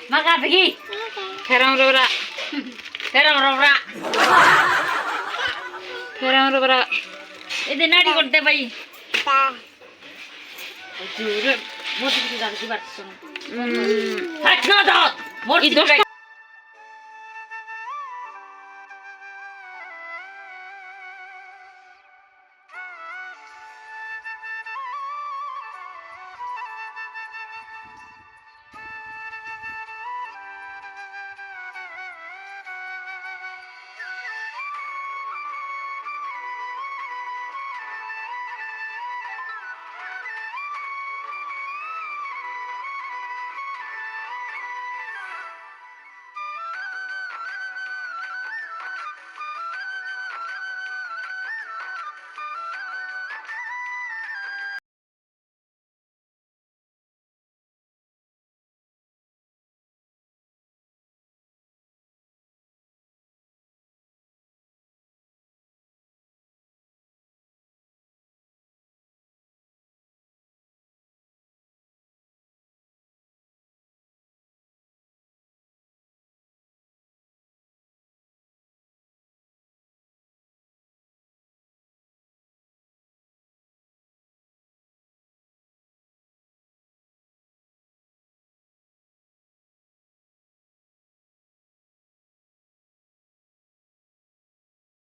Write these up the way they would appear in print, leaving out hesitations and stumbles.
Maka pergi. Ferang robra. Ferang robra. Ferang robra. Ini nadi korte bhai. Jure, motor ki gaadi ki baat suno. Hat na do. Motor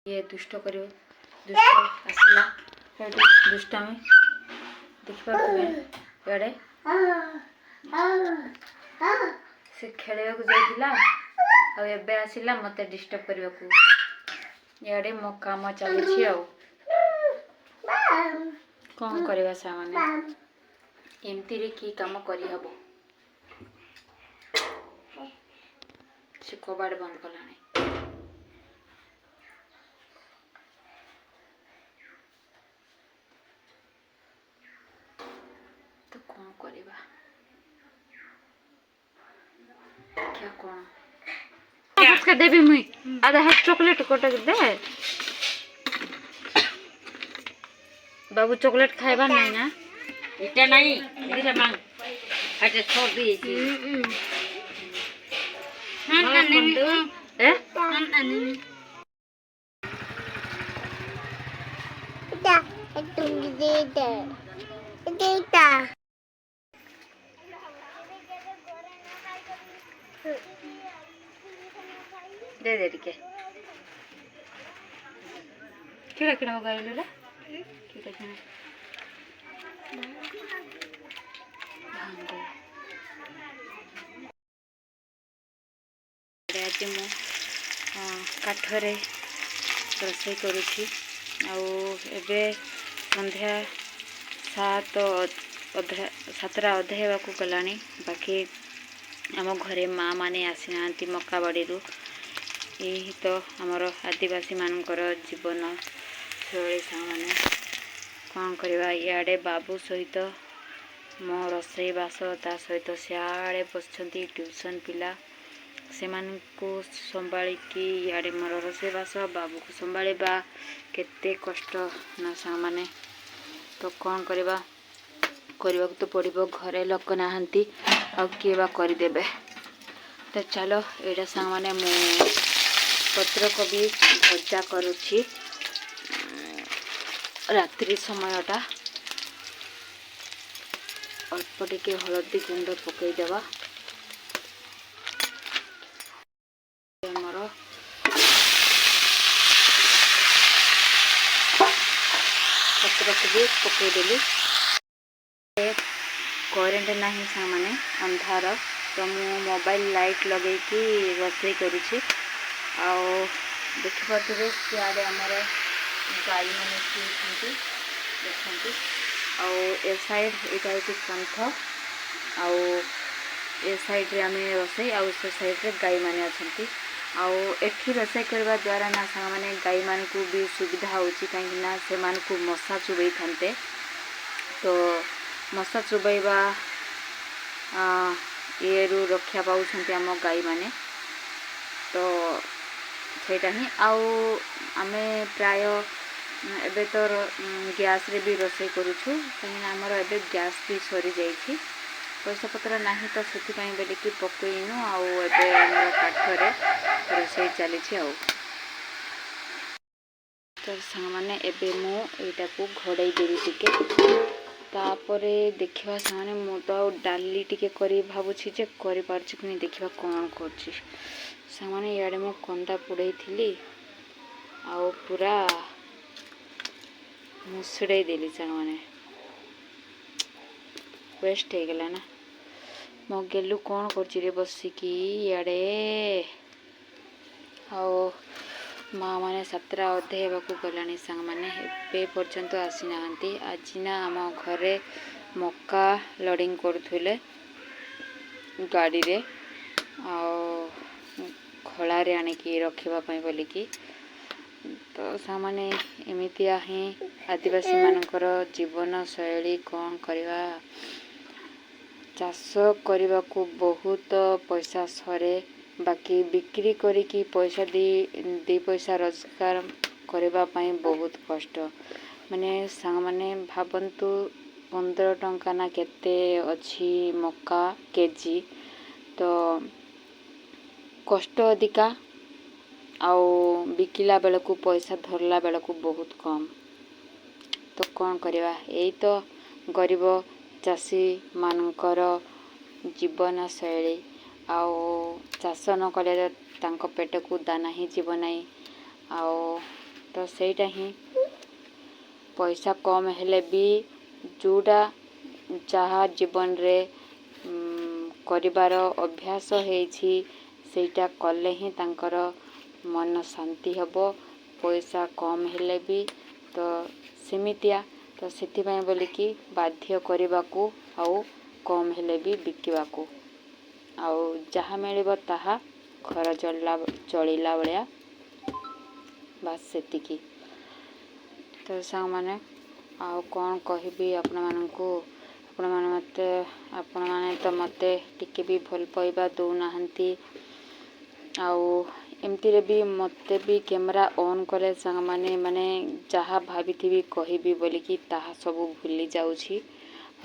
ये दुष्ट करियो दुष्ट आसला दुष्ट में देखा इे से खेल जाइला आसला मत डिस्टर्ब करने को इे मो काम चली कौन करवा सा मैंने एमती कि कम करहब से कबाड़ बंद कला तो कौन करवा क्या कौन का देवी मुई आधा हाथ चॉकलेट कटक दे बाबू चॉकलेट खाइबा नहीं ना इटा नहीं इधर मांग अच्छा छोड़ दी दे दे के किड़ा किड़ा होगा ये ला किड़ा किड़ा आज मु काठरे रोषे करुँची आबे संध्या 7:30 होगा गला बाकी आम घरे माँ माने आसी ना मक्का बाड़ी यही तो आमर आदिवासी मानकर जीवन शैली मैंने कौन करवा इे बाबू सहित मो रोसई बास ता सहित सियाड़े बसछंती ट्यूशन पिला से संभाळिकी इे मोर रोसई बास बाबू को संभाळा केते कष्ट ना सा माने तो कौन करवा तो पड़ो घरे लोक नहांती आ किए बा करदेबे तो चलो एटा सांग माने मु पत्रकोबी भजा करुछि रात्रि समयटा अल्प टिके हलदी गुंड पकईदेवा मोर पत्रकोबी पकईदेली करेन्ट नहीं सा माने अंधार तो मु मोबाइल लाइट लगे कि रोषे करुछि देखिपे सियाड़े आमर गाई मैंने देखते ए साइड यहाँ हूँ कंथ ए साइड रे आम रोषे आउ से साइड रे गाई मैंने अच्छा रोषे करने द्वारा ना सा मैंने गाई मान को भी सुविधा होची कहीं से मशा चुबई था तो मशा चुबैबा ये रक्षा पाँच आम गाई माने तो सेटा ही आमे प्राय एबे तो गैस रे भी रोषे करुछु कहीं आमर एबे गैस भी सरी जाइछि पैसा पत्र नहीं तो से बोलिकी पकईनु आम काठरे रोषे चली तो सांग मैंने एबे मु एटा को घोड़े देवी टिके तापरे देखिवा सामने मु तो डाली टिके करी भाबुछि जे करि पारछि कि देखिवा कोन करछि सामने याडे मु कंदा पुड़े थिली आ पूरा मुसड़े देली सामने वेस्ट हो गला ना मो गेलु कौन करछि रे बसिकी याडे आओ माँ मैंने सतरा अधे हेबाकू गलानी सांग मैंने ए पर्यंत आसी नाहांती आज ना आम घरे मक्का लोडिंग करुले गाड़ी रे खलारे आनिकी रखापी बोलिकी तो सामने एमितिया ही आदिवासी मानकर जीवन शैली कौन करवा चाष करने को बहुत पैसा सरे बाकी बिक्री करिकी पैसा दी पैसा रोजगार करने बहुत कष्ट माने सांग माने भावंतु 15 टंका ना केते अच्छी मक्का केजी तो कष्ट अधिका आउ बिकिला बेल को पैसा धरला बेल को बहुत कम तो कौन करवा यही तो गरीब चाषी मानकर जीवन शैली आउ चाष न कले तांको पेट को दाना ही जीव नहीं आउ तो सेटा ही पैसा कम हेले भी जोड़ा जहाँ जीवन रे करिबार अभ्यास होईछि सेटा कले ही तांकर मन शांति हबो पैसा कम हेले भी तो सेमितिया तो सेथिबाई बोलिकी बाध्य करबाकू आउ कम हेले भी बिकिबाकू आउ जहाँ मिलिबो ताहा घर चलिला बलिया बस सेतिकी तो सांग माने आउ कौन कहबी आपण माने तो मते टिके भी भल पाइबा दो नाहंती आउ एमती रे भी मते भी कैमरा ऑन करे सांग माने जहाँ भाभी कहबी बोलिकी ताहा सब भूली जाउछि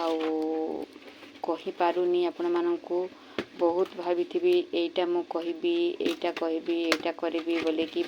आउ कहि पारुनी आपण मानकू बहुत भाभी एटा मु कहबी एटा करबी बोलिकी